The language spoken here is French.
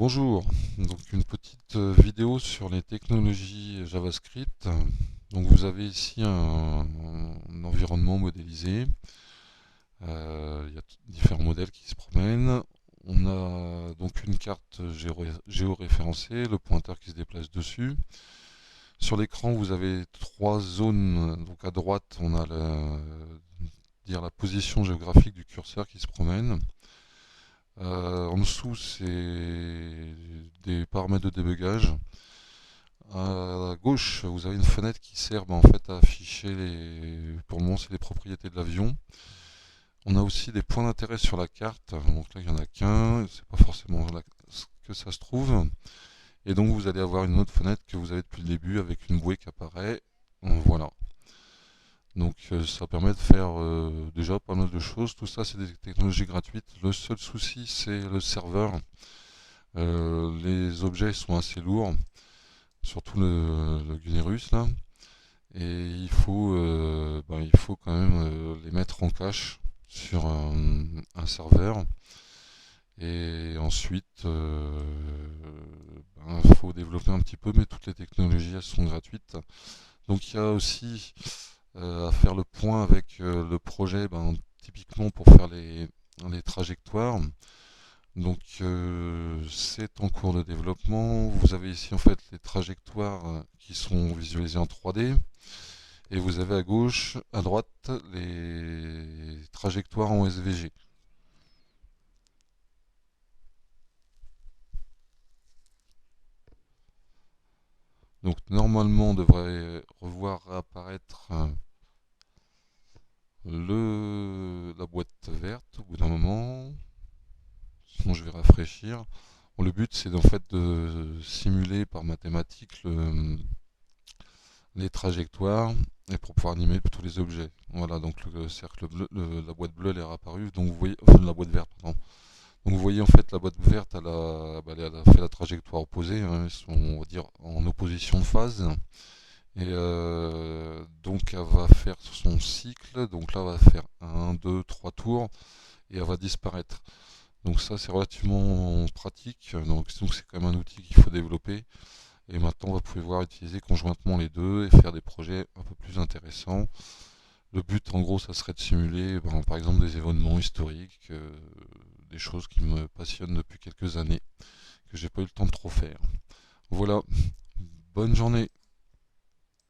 Bonjour, donc une petite vidéo sur les technologies JavaScript. Donc vous avez ici un environnement modélisé. Il y a différents modèles qui se promènent. On a donc une carte géoréférencée, le pointeur qui se déplace dessus. Sur l'écran, vous avez trois zones. Donc à droite, on a la position géographique du curseur qui se promène. En dessous, c'est des paramètres de débugage. À gauche, vous avez une fenêtre qui sert en fait à afficher pour le moment, c'est les propriétés de l'avion. On a aussi des points d'intérêt sur la carte. Donc là, il n'y en a qu'un. C'est pas forcément là que ça se trouve. Et donc, vous allez avoir une autre fenêtre que vous avez depuis le début avec une bouée qui apparaît. Voilà. Donc, ça permet de faire déjà pas mal de choses. Tout ça, c'est des technologies gratuites. Le seul souci, c'est le serveur. Les objets sont assez lourds, surtout le Gunnerus là, et il faut quand même les mettre en cache sur un serveur. Et ensuite, il faut développer un petit peu, mais toutes les technologies elles sont gratuites. Donc il y a aussi à faire le point avec le projet, typiquement pour faire les trajectoires. Donc c'est en cours de développement. Vous avez ici en fait les trajectoires qui sont visualisées en 3D. Et vous avez à gauche, à droite, les trajectoires en SVG. Donc normalement on devrait revoir apparaître la boîte verte au bout d'un moment. Sinon je vais rafraîchir. Bon, le but c'est en fait de simuler par mathématiques les trajectoires et pour pouvoir animer tous les objets. Voilà, donc le cercle bleu, la boîte bleue elle est apparue, donc vous voyez, enfin, la boîte verte, pardon. Donc vous voyez en fait la boîte verte elle a fait la trajectoire opposée, hein, ils sont on va dire en opposition de phase. Et donc elle va faire son cycle, donc là elle va faire un 2 3 tours et elle va disparaître. Donc ça c'est relativement pratique, donc c'est quand même un outil qu'il faut développer. Et maintenant, on va pouvoir utiliser conjointement les deux et faire des projets un peu plus intéressants. Le but, en gros, ça serait de simuler, par exemple, des événements historiques, des choses qui me passionnent depuis quelques années, que j'ai pas eu le temps de trop faire. Voilà, bonne journée.